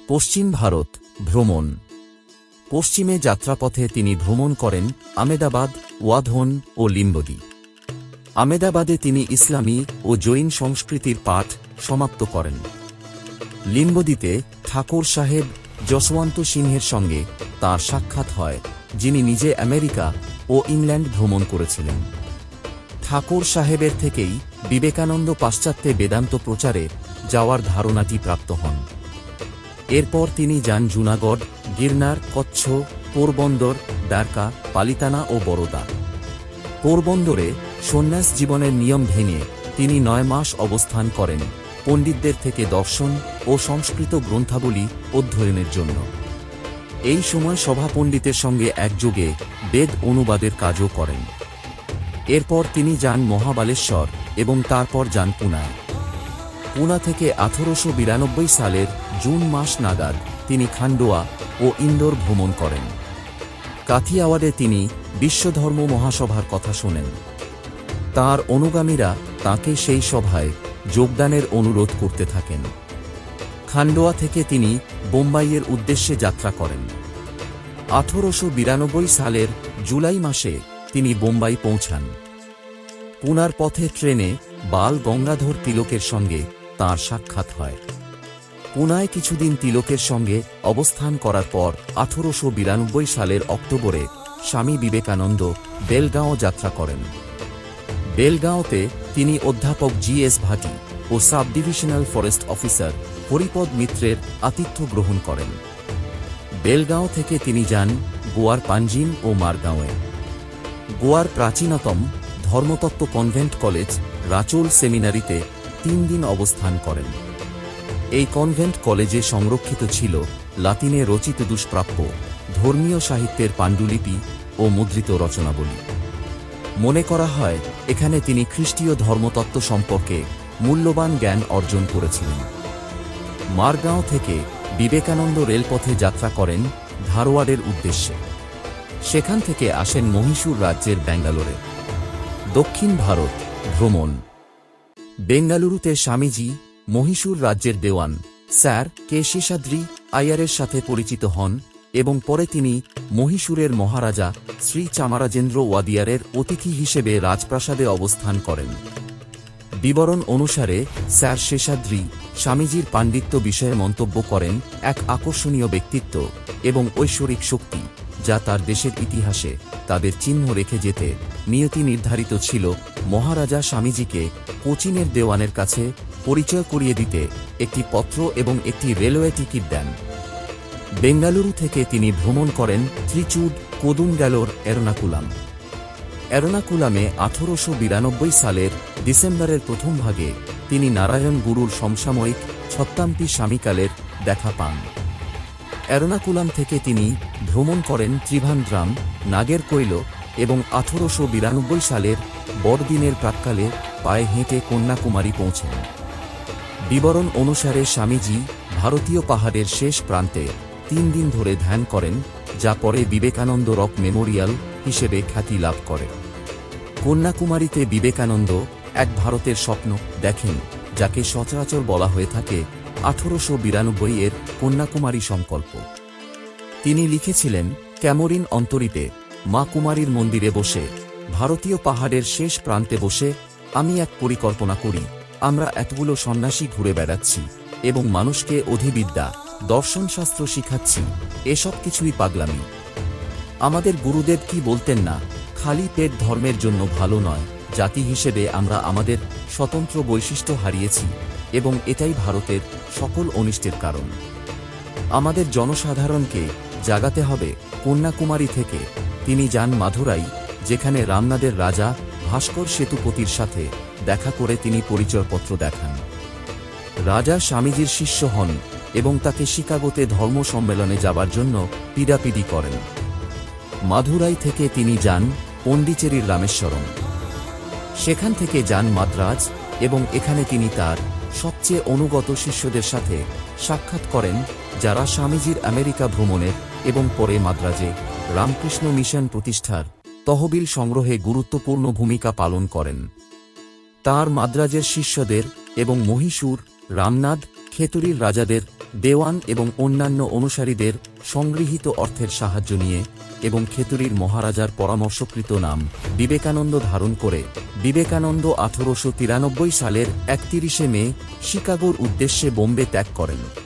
পশ্চিম ভারত ভ্রমণ। পশ্চিমে যাত্রাপথে তিনি ভ্রমণ করেন আমেদাবাদ, ওয়াধন ও লিম্বদি। আমেদাবাদে তিনি ইসলামী ও জৈন সংস্কৃতির পাঠ সমাপ্ত করেন। লিম্বদিতে ঠাকুর সাহেব যশবন্ত সিংহের সঙ্গে তাঁর সাক্ষাৎ হয়, যিনি নিজে আমেরিকা ও ইংল্যান্ড ভ্রমণ করেছিলেন। ঠাকুর সাহেবের থেকেই বিবেকানন্দ পাশ্চাত্যে বেদান্ত প্রচারে যাওয়ার ধারণাটি প্রাপ্ত হন। এরপর তিনি যান জুনাগড়, গিরনার, কচ্ছ, পোরবন্দর, দ্বারকা, পালিতানা ও বরোদা। পোরবন্দরে সন্ন্যাস জীবনের নিয়ম ভেঙে তিনি 9 মাস অবস্থান করেন পণ্ডিতদের থেকে দর্শন ও সংস্কৃত গ্রন্থাবলী অধ্যয়নের জন্য। এই সময় সভা পণ্ডিতের সঙ্গে একযোগে বেদ অনুবাদের কাজও করেন। এরপর তিনি যান মহাবালেশ্বর এবং তারপর যান পুনায়। পুনা থেকে 1892 সালের জুন মাস নাগাদ তিনি খান্ডোয়া ও ইন্দোর ভ্রমণ করেন। কাথিয়াওয়াড়ে তিনি বিশ্বধর্ম মহাসভার কথা শোনেন। তাঁর অনুগামীরা তাঁকে সেই সভায় যোগদানের অনুরোধ করতে থাকেন। খান্ডোয়া থেকে তিনি বোম্বাইয়ের উদ্দেশ্যে যাত্রা করেন। 1892 সালের জুলাই মাসে তিনি বোম্বাই পৌঁছান। পুনার পথে ট্রেনে বাল গঙ্গাধর তিলকের সঙ্গে তাঁর সাক্ষাৎ হয়। পুনায় কিছুদিন তিলকের সঙ্গে অবস্থান করার পর 1892 সালের অক্টোবরে স্বামী বিবেকানন্দ বেলগাঁও যাত্রা করেন। বেলগাঁওতে তিনি অধ্যাপক জি.এস. ভাটি ও sub divisional forest officer Haripada মিত্রের আতিথ্য গ্রহণ করেন। বেলগাঁও থেকে তিনি যান গোয়ার পাঞ্জিম ও মারগাঁওয়ে। গোয়ার প্রাচীনতম ধর্মতত্ত্ব কনভেন্ট কলেজ রাচোল সেমিনারিতে 3 দিন অবস্থান করেন। এই কনভেন্ট কলেজে সংরক্ষিত ছিল লাতিনে রচিত দুষ্প্রাপ্য ধর্মীয় সাহিত্যের পাণ্ডুলিপি ও মুদ্রিত রচনাবলী। মনে করা হয় এখানে তিনি খ্রিস্টীয় ধর্মতত্ত্ব সম্পর্কে মূল্যবান জ্ঞান অর্জন করেছিলেন। মারগাঁও থেকে বিবেকানন্দ রেলপথে যাত্রা করেন ধারওয়াড়ের উদ্দেশ্যে। সেখান থেকে আসেন মহীশূর রাজ্যের ব্যাঙ্গালোরে। দক্ষিণ ভারত ভ্রমণ। বেঙ্গালুরুতে স্বামীজি মহীশূর রাজ্যের দেওয়ান স্যার কে শেষাদ্রি আইয়ারের সাথে পরিচিত হন এবং পরে তিনি মহীশূরের মহারাজা শ্রী চামারাজেন্দ্র ওয়াদিয়ারের অতিথি হিসেবে রাজপ্রাসাদে অবস্থান করেন। বিবরণ অনুসারে স্যার শেষাদ্রি স্বামীজির পাণ্ডিত্য বিষয়ে মন্তব্য করেন, এক আকর্ষণীয় ব্যক্তিত্ব এবং ঐশ্বরিক শক্তি যা তার দেশের ইতিহাসে তাদের চিহ্ন রেখে যেতে নিয়তি নির্ধারিত ছিল। মহারাজা স্বামীজিকে কোচিনের দেওয়ানের কাছে পরিচয় করিয়ে দিতে একটি পত্র এবং একটি রেলওয়ে টিকিট দেন। বেঙ্গালুরু থেকে তিনি ভ্রমণ করেন ত্রিচুড, কোদুঙ্গালোর, এরনাকুলাম। এরনাকুলামে 1892 সালের ডিসেম্বরের প্রথম ভাগে তিনি নারায়ণ গুরুর সমসাময়িক ছত্তাম্পি স্বামীকালের দেখা পান। এরনাকুলাম থেকে তিনি ভ্রমণ করেন ত্রিভান্দ্রাম, নাগেরকৈল এবং 1892 সালের বড়দিনের প্রাক্কালে পায়ে হেঁটে কন্যাকুমারী পৌঁছেন। বিবরণ অনুসারে স্বামীজি ভারতীয় পাহাড়ের শেষ প্রান্তে 3 দিন ধরে ধ্যান করেন, যা পরে বিবেকানন্দ রক মেমোরিয়াল হিসেবে খ্যাতি লাভ করে। কন্যাকুমারীতে বিবেকানন্দ এক ভারতের স্বপ্ন দেখেন, যাকে সচরাচর বলা হয়ে থাকে 1892 এর কন্যাকুমারী সংকল্প। তিনি লিখেছিলেন, ক্যামরিন অন্তরীতে মা কুমারীর মন্দিরে বসে, ভারতীয় পাহাড়ের শেষ প্রান্তে বসে আমি এক পরিকল্পনা করি। আমরা এতগুলো সন্ন্যাসী ঘুরে বেড়াচ্ছি এবং মানুষকে অধিবিদ্যা, দর্শনশাস্ত্র শিখাচ্ছি, এসব কিছুই পাগলামি। আমাদের গুরুদেব কি বলতেন না, খালি পেট ধর্মের জন্য ভালো নয়। জাতি হিসেবে আমরা আমাদের স্বতন্ত্র বৈশিষ্ট্য হারিয়েছি এবং এটাই ভারতের সকল অনিষ্টের কারণ। আমাদের জনসাধারণকে জাগাতে হবে। কন্যাকুমারী থেকে তিনি যান মাধুরাই, যেখানে রামনাদের রাজা ভাস্কর সেতুপতির সাথে দেখা করে তিনি পরিচয়পত্র দেখান। রাজা স্বামীজির শিষ্য হন এবং তাকে শিকাগোতে ধর্ম সম্মেলনে যাবার জন্য পিডাপিডি করেন। মাধুরাই থেকে তিনি যান পণ্ডিচেরির রামেশ্বরম। সেখান থেকে যান মাদ্রাজ এবং এখানে তিনি তার সবচেয়ে অনুগত শিষ্যদের সাথে সাক্ষাৎ করেন, যারা স্বামীজির আমেরিকা ভ্রমণের এবং পরে মাদ্রাজে রামকৃষ্ণ মিশন প্রতিষ্ঠার তহবিল সংগ্রহে গুরুত্বপূর্ণ ভূমিকা পালন করেন। তাঁর মাদ্রাজের শিষ্যদের এবং মহীশূর, রামনাদ, খেতুরির রাজাদের, দেওয়ান এবং অন্যান্য অনুসারীদের সংগৃহীত অর্থের সাহায্য নিয়ে এবং খেতুরির মহারাজার পরামর্শকৃত নাম বিবেকানন্দ ধারণ করে বিবেকানন্দ 1893 সালের 31 মে শিকাগোর উদ্দেশ্যে বোম্বে ত্যাগ করেন।